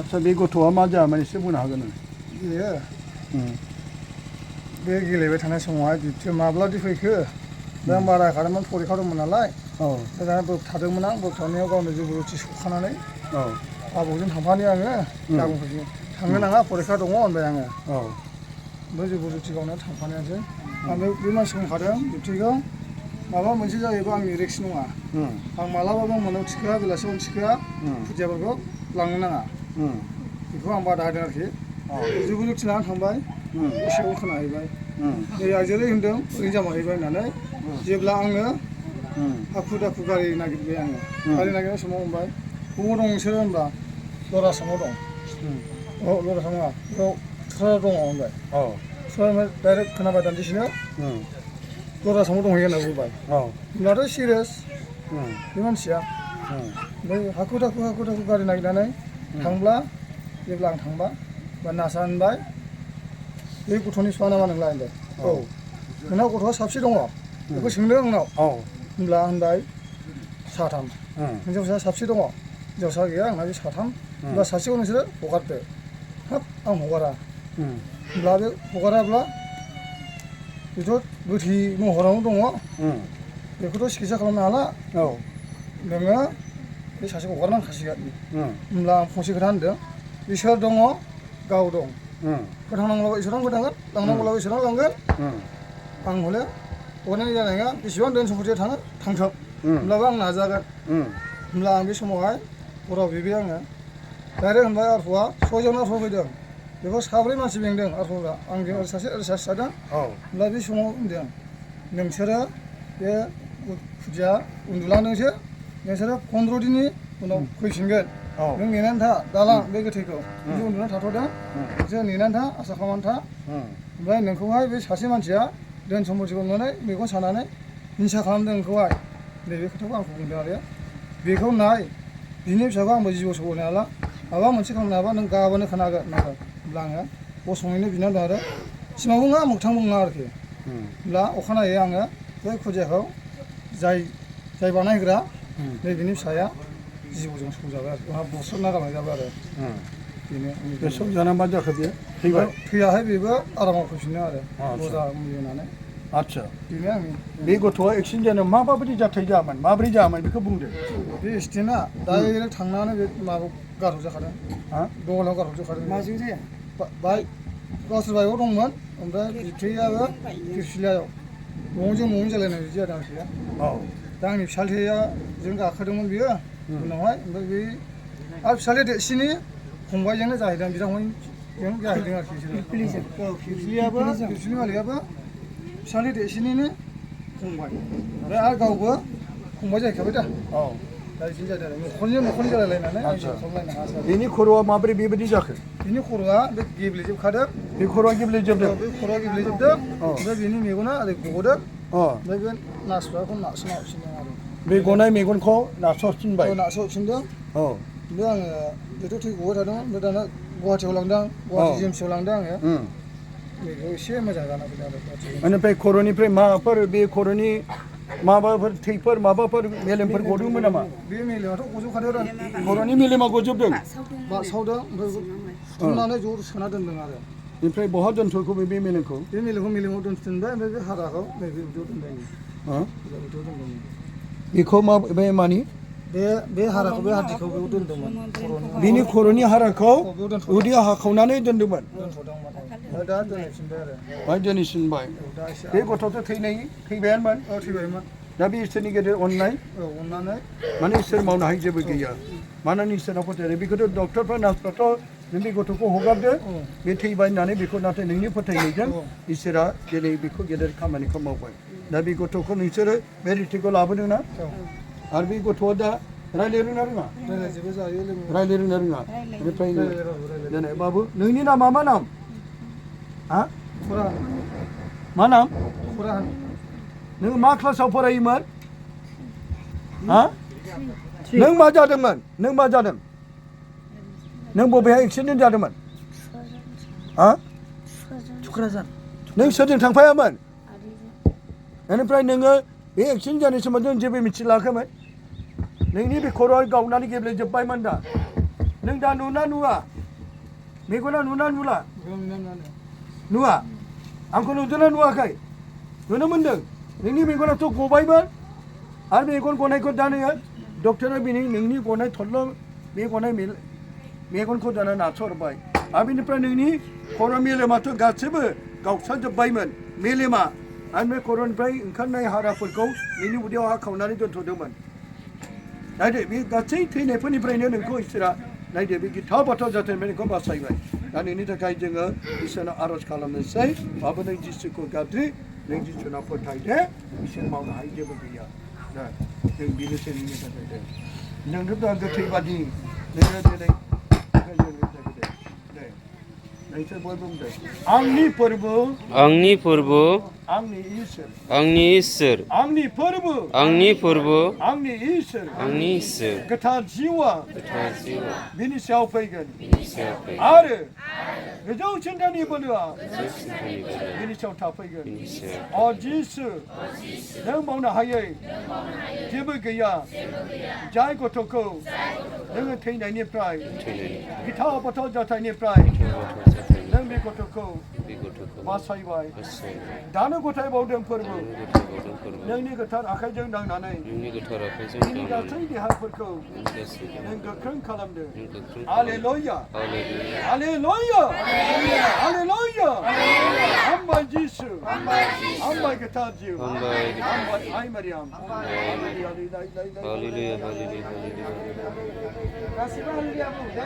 आदसा बे गथ'आ मा जायामोन एसे बुंनो हागोन नों? बेयो बे गेलेबाय थानाय समावहाय बिबथै माब्लादि फैखो दा आं बारा खादोंमोन फरिखा दंमोन नालाय दा बोबथादोंमोन आं बोबथानायाव गावनो जुबुरुथि सौखानानै आबौजों थांफानो आङो गाबोन फैगोन थांनो नाङा फरिखा दङ होनबाय आङो बे जुबुरुथि गावनो थांफानायासै आं बे मानसिखौ बुंखादों बिबथैखौ माबा मोनसे जायोबा आंनि रिक्स नङा आं मालाबाबो मोनायाव थिखोआ बेलासियाव थिखोआ खुदियाफोरखौ लांनो नाङा बेखौ आं बादा होदों आरोखि जुबुरुथि लानानै थांबाय एसेबां खोनाहैबाय नै आइजोलै होनदों ओरैनो जामाहैबाय होननानै जेब्ला आङो हाखु दाखु गारि नागिरबाय आङो गारि नागिरनाय समाव होनबाय बबाव दं नोंसोरो होनबा लरासामाव दं लरासाम नङा बेयाव थुक्राझाराव दङ होनबाय थुक्राझार डाइरेक्ट खोनाबाय दान्दिसेनो लरासामाव दंहैयो होनना बुंबाय होनब्लाथ' सिरियास बे मानसिया ओमफ्राय हाखु दाखु गारि नागिरनानै थांब्ला जेब्ला आं थांबा बा नार्सआ होनबाय बे गथ'नि फिफा नामा नोंलाय होनबाय नोंनाव गथ'आ साबसे दङ बेखौ सोंदों आंनाव होनब्ला होनबाय साथाम हिनजावसा साबसे दङ हिनजावसा गैया आंना बे साथाम होनब्ला सासेखौ नोंसोरो हगारदो हाब आं हगारा होनब्ला बे हगाराब्ला बेथ' गोथै महरावनो दङ बेखौथ' सिकित्सा खालामनो हाला नोङो बे सासेखौ हगारनांखासिगोन होनब्ला आं फंसे खोथा होनदों इसोर दङ गाव दं फोथांनांगौब्ला इसोरानो फोथांगोन लांनांगौब्ला इसोरानो लांगोन आं हले हगारनाय जानाय नङा बेसेबां धोन सम्पतिया थाङो थांथों होनब्लाबो आं नाजागोन होनब्ला आं बे समावहाय हराव बिबाय आङो डाइरेक्ट होनबाय आरफ'आ 6 जन आरफ' फैदों बेखौ साब्रै मानसि बेंदों आरफ'आ आंजों ओरै सासे थादों होनब्ला बे समाव होनदों नोंसोरो बे खुदिया उन्दुलांदोंसो नोंसोरो 15 दिननि उनाव फैफिनगोन नों नेनानै था दालां बे गोथैखौ बिदि उन्दुनानै थाथ'दों नोंसोर नेनानै था आसा खालामनानै था ओमफ्राय नोंखौहाय बे सासे मानसिया धोन सम्पतिखौ नुनानै मेगन सानानै हिंसा खालामदों नोंखौहाय नैबे खोथाखौ आंखौ बुंदों आरो बेखौ नाय बिनि फिसाखौ आंबो जिउ सौनो हाला माबा मोनसे खालामनो हाबा नों गाबोनो खोनागोन होननांगोन होनब्ला आङो गसङैनो बिनानै दं आरो सिमांबो नङा मोगथांबो नङा आरोखि होनब्ला अखानायै आङो बे खुदियाखौ जाय बानायग्रा नै बिनि फिसाया जिबौजों सौजाबाय आरो आंहा बुसोमना गालांनाय जाबाय आरो बेनो बे सौजाना मा जाखो बेयो थैबाय थैयाहाय बेबो आरामाव फैफिनदों आरो अजा मुलि होनानै आदसा बेनो आंनि बे गथ'आ एक्सिडेन्ट जानायाव माबायदि जाथाय जायामोन माबोरै जायामोन बेखौ बुंदो बे एक्सिडेन्टआ डाइरेक्ट थांनानै बे माबायाव गारहरजाखादों दंगलाव गारहरजाखादों माजों जाया बाइक गावसोर बाइकआव दंमोन ओमफ्राय बिबथैयाबो फिरफिलायाव न'जों जालायनाय बिदि जादों आरोखि दा आंनि फिसाज्लाया जों गाखोदोंमोन बियो उनावहाय ओमफ्राय बे आरो फिसाज्लाया देरसिननि फंबायजोंनो जाहैदों बिदाफंबायजों जाहैदों आरोखि फिरफिलि मालिकआबो फिसाज्ला देरसिननिनो फंबाय ओमफ्राय आरो गावबो फंबाय जाहैखाबाय दा दा बिदिनो जादों आरो न'खरनि जालायलायनानै खालामलायनो हायासै बेनि खर'आ माबोरै बेबायदि जाखो बिनि खर'आ बे गेब्लेजोबखादों बे खर'आ गेब्लेजोबदों बे खर'आ गेब्लेजोबदों ओमफ्राय बेनि मेगना ओरै गबोदों ओमफ्राय बे नार्सफ्राखौ नारसोना हरफिनदों आरो बे गनाय मेगनखौ नारस'फिनबाय नारस'फिनदों ओमफ्राय आङो बेथ' थै गबाय थादोंमोन ओमफ्राय दाना गुवाहाटियाव लांदों गुवाहाटि जिएमसिआव लांदों आङो बेखौ एसे मोजां जाना फैदों आरो बेनिफ्राय खर'निफ्राय माबाफोर बे खर'नि माबाफोर थैफोर माबाफोर मेलेमफोर गदोंमोन नामा बे मेलेमाथ' गजोबखादों खर'नि मेलेमा गजोबदों बासावदों ओमफ्राय फुथुमनानै ज' सोना दोनदों आरो ओमफ्राय बहा दोनथ'खौ बे मेलेमखौ मेलेमाव दोनफिनबाय ओमफ्य बे हाराखौ नैबे उदैयाव दोनदों बेखौ मा बे मानि बे हाराखौ बे हादिखौ बेयाव दोनदोंमोन बिनि खर'नि हाराखौ उदैयाव हाखावनानै दोनदोंमोन दा दोनफिनबाय आरो बाहाय दोनैसिनबाय बे गथ'थ' थैबायानोमोन थैबायमोन दा बे इसोरनि गेदेर अननाय अननानै माने इसोर मावनो हायै जेबो गैया मानोना इसोराव फोथायनाय बेखौथ' डक्टरफ्रा नार्सफ्राथ' नों बे गथ'खौ हगारदो बे थैबाय होननानै बेखौ नाथाय नोंनि फोथायनायजों इसोरा दिनै बेखौ गेदेर खामानिखौ मावबाय दा बे गथ'खौ नोंसोरो बे रिटिखौ लाबोदों ना आरो बे गथ'आ दा रायज्लायनो रोङा रोङा रायज्लायनो रोङा बेनिफ्राय दिनै बाबु नोंनि नामा मा नाम हा मा नाम नों मा क्लासाव फरायोमोन हा नों मा जादोंमोन नों मा जादों नों बबेहाय एक्सिडेन्ट जादोंमोन हा थुक्राझार नों सोरजों थांफायामोन बेनिफ्राय नोङो बे एक्सिडेन्ट जानाय समाव जों जेबो मिथिलाखैमोन नोंनि बे खर'आ गावनानै गेब्लेजोब्बायमोन दा नों दा नुना नुवा मेगना नुना नुला नुना नुवा आंखौ नुदोंना नुवाखै नुनो मोनदों नोंनि मेगनाथ' गबायमोन आरो मेगन गनायखौ दा नोङो डक्टरा बिनि नोंनि गनाय थरल' बे गनाय मेगनखौ दाना नारसरबाय आरो बिनिफ्राय नोंनि खर' मेलेमाथ' गासैबो गावस्राजोब्बायमोन मेलेमा आरो बे खर'निफ्राय ओंखारनाय हाराफोरखौ नोंनि उदैयाव हाखावनानै दोनथ'दोंमोन नायदो बे गासै थैनायफोरनिफ्रायनो नोंखौ इसोरा नायदो बे गिथाव बाथाव जाथायनिफ्राय नोंखौ बासायबाय दा नोंनि थाखाय जोङो इसोरनाव आर'ज खालामनोसै बाबो नों जिसुखौ गाबज्रि नों जिसुनाव फोथायदो इसोर मावनो हायै जेबो गैया दा जों बेनोसै नोंनि थाखाय दे नोंथ' दा गोथै बादि नोङो दिनै दे नोंसोर बयबो बुंदो आंनि फोरबो आंनि इसोर आंनि फोरबो आंनि इसोर गोथार जिउआ बिनि सायाव फैगोन आरो गोजौ सिन्थानि बोलोआ बिनि सायाव थाफैगोन अ जिसु नों मावनो हायै जेबो गैया जाय गथ'खौ नोङो थैनायनिफ्राय गिथाव बाथाव जाथायनिफ्राय नों बे गथ'खौ बासायबाय दानो गथायबावदों फोरबो नोंनि गोथार आखाइजों दांनानै नोंनि गासै देहाफोरखौ नों गोख्रों खालामदों हालेलुया हालेलुया हालेलुया हामबाय जिसु हामबाय गोथार जिउ हामबाय आइ मारियाम हालेलुया गासिबो हालेलुया बुंदो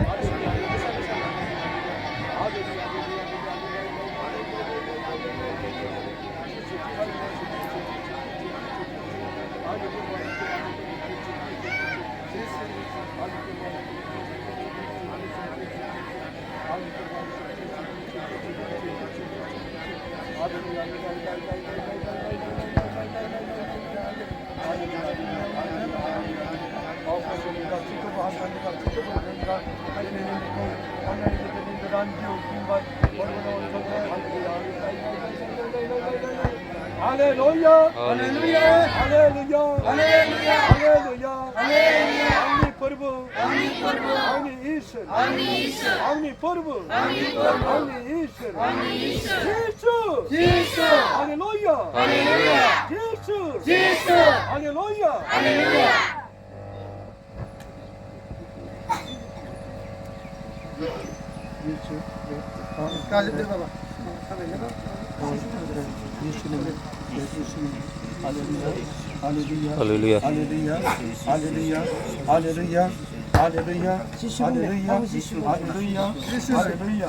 Hallelujah! Hallelujah! Hallelujah! Hallelujah! Hallelujah! Hallelujah! Amni Prabhu! Amni Prabhu! Amni Ishwar! Amni Ishwar! Amni Prabhu! Amni Prabhu! Amni Ishwar! Amni Ishwar! Jesus! Jesus! Hallelujah! Hallelujah! Jesus! Jesus! Hallelujah! Hallelujah! काजिब दे बाबा Hallelujah. Hallelujah. Hallelujah. Hallelujah. Hallelujah. Hallelujah. Hallelujah. Hallelujah. Hallelujah.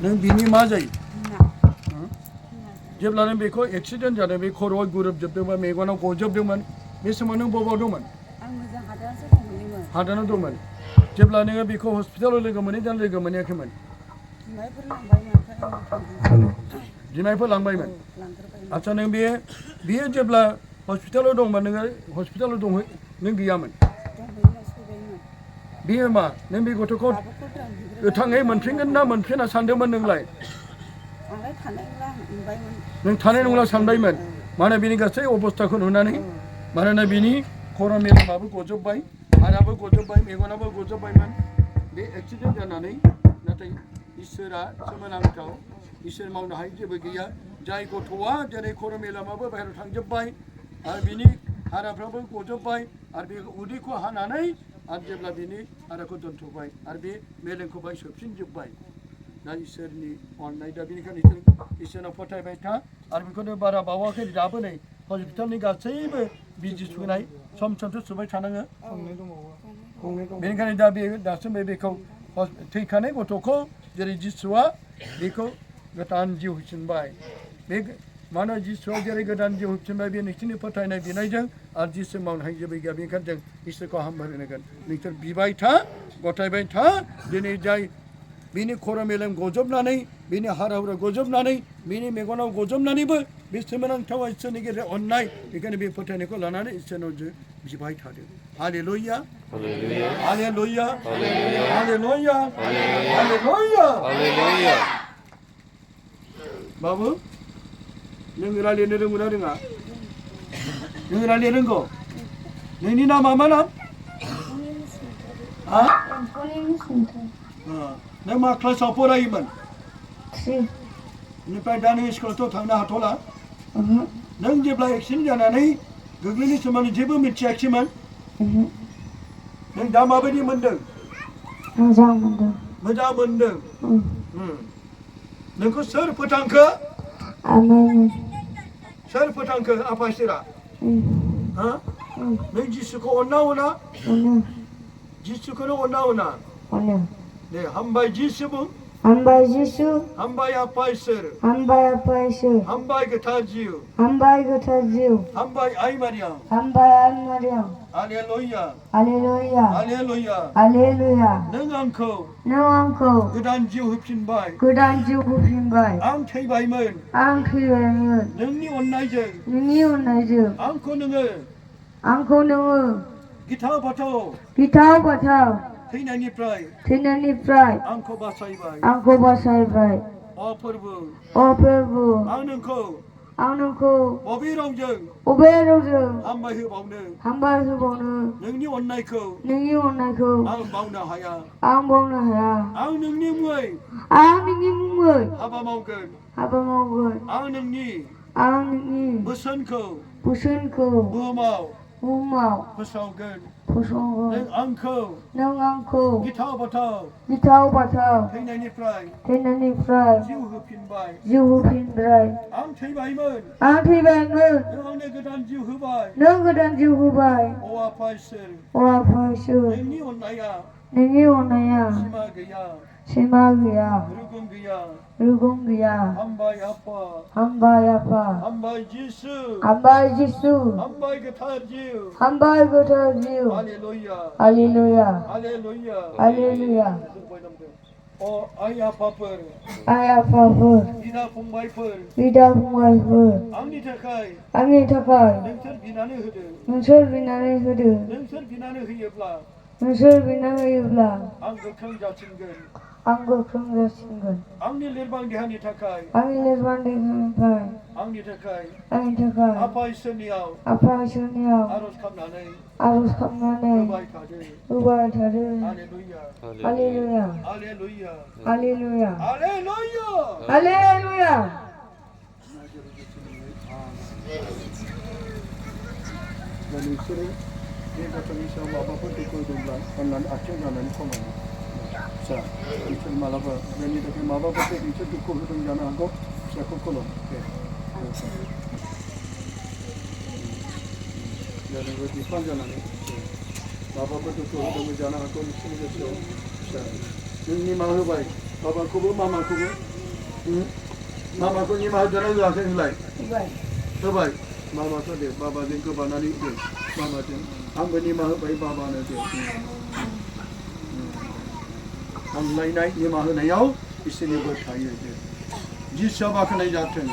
नों बिनि मा जायो जेब्ला नों बेखौ accident जादों बे खर'आव गुरोबजोबदोंमोन मेगनाव गजोबदोंमोन बे समाव नों बबाव दंमोन हादानाव दंमोन जेब्ला नोङो बेखौ हस्पिटालाव लोगो मोनहैदों लोगो मोनहैयाखैमोन बिमायफोर लांबायमोन आच्छा नों बेयो जेब्ला हस्पिटालाव दंमोन नोङो हस्पिटालाव दं नों गैयामोन बेयो मा नों बे गथ'खौ गोथाङै मोनफिनगोन ना मोनफिना सानदोंमोन नोंलाय नों थानाय नंला सानबायमोन मानोना बिनि गासै अबस्थाखौ नुनानै मानोना बिनि खर' मेलेमाबो गजोब्बाय हाराबो गजोब्बाय मेगनाबो गजोब्बायमोन बे एक्सिडेन्ट जानानै नाथाय इसोरा सोमोनांथाव इसोर मावनो हायै जेबो गैया जाय गथ'आ जेरै खर' मेलेमाबो बाहेरायाव थांजोब्बाय आरो बिनि हाराफ्राबो गजोब्बाय आरो बे उदैखौ हानानै आरो जेब्ला बिनि हाराखौ दोनथ'बाय आरो बे मेलेमखौ बाय सोबफिनजोब्बाय ना इसोरनि अननाय दा बेनिखायनो इसोरनाव फोथायबाय था आरो बेखौनो बारा बावाखै दाबो नै हस्पिटालनि गासैबो बिजि सुनाय सम समथ' सुबाय थानाङो बेनिखायनो दा बे दासिमबो बेखौ थैखानाय गथ'खौ जेरै जिसुआ बेखौ गोदान जिउ होफिनबाय बे मानो जिसुआ जेरै गोदान जिउ होफिनबाय बे नोंसोरनि फोथायनाय बिनायजों आरो जिसु मावनो हायै जेबो गैया बेनिखायनो जों इसोरखौ हामबाय होनांगोन नोंसोर बिबाय था गथायबाय था दिनै जाय बिनि खर' मेलेम गजबनानै बिनि हारा हुरा गजबनानै बिनि मेगनाव गजबनानैबो बे सोमोनांथाव इसोरनि गेजेराव अननाय बेखायनो बे फोथायनायखौ लानानै इसोरनाव जों बिबाय थादों हालेलुया हालेलुया हालेलुया हालेलुया बाबु नों रायज्लायनो रोंगौ ना रोङा नों रायज्लायनो रोंगौ नोंनि नामा मा नाम हा नों मा क्लासाव फरायोमोन बेनिफ्राय दा नों स्कुलावथ' थांनो हाथ'ला नों जेब्ला एक्सिडेन्ट जानानै गोग्लैनाय सोमोन्दै जेबो मिथियाखैमोन नों दा माबायदि मोनदों मोजां मोनदों मोजां मोनदों नोंखौ सोर फोथांखो आमेन सोर फोथांखो आफा इसोरा हा नों जिसुखौ अनना अना जिसुखौनो अनना अना दे हामबाय जिसु बुं हामबाय जिसु हामबाय आफा इसोर हामबाय आफा इसोर हामबाय गोथार जिउ हामबाय गोथार जिउ हामबाय आइ मारियाम हामबाय आइ Mariam hallelujah hallelujah hallelujah hallelujah नों आंखौ गोदान जिउ होफिनबाय आं थैबायमोन नोंनि अननायजों आंखौ नोङो गिथाव बाथाव थैनायनिफ्राय आंखौ बासायबाय अ फोरबो आं नोंखौ बबे रावजों हामबाय होबावनो नोंनि अननायखौ आं बावनो हाया आं नोंनि मुङै हाबा मावगोन आं नोंनि बोसोनखौ बुहुमाव फोसावगोन नों आंखौ गिथाव बाथाव थैनायनिफ्राय जिउ होफिनबाय आं थैबायमोन नों आंनो गोदान जिउ होबाय अ आफा इसोर नोंनि अननाया सिमा गैया रुगुं गैया हामबाय आफा हामबाय जिसु हामबाय गोथार जिउ हालेलुया हालेलुया अ आइ आफाफोर बिदा फंबायफोर आंनि थाखाय नोंसोर बिनानै होदो नोंसोर बिनानै होयोब्ला आं गोख्रों जासिनगोन आंनि लोरबां देहानि थाखाय आंनि थाखाय आफा इसोरनियाव आरज खालामनानै होबाय थादो हालेलुया दा नोंसोरो बे गथ'नि सायाव माबाफोर दुखु दंब्ला अननानै आथिं जानानै खामानि फिसा नोंसोर मालाबा बेनि थाखाय माबाफोर नोंसोर दुखु होदों जानो हागौ फिसाखौ खुलुम दे जेनेबा बिफान जानानै माबाफोर दुखु होदोंबो जानो हागौ नोंसोरनि गोसोआव फिसा नों निमाहा होबाय बाबाखौबो मामाखौ निमाहा होदोंना होआखै होनलाय होबाय मामाखौ दे बाबाजों गोबानानै दे मामाजों आंबो निमाहा होबाय बाबानो दे अनलायनाय निमाहा होनायाव इसोरनि बोर थायो जिसुआ बाख्नाय जाथों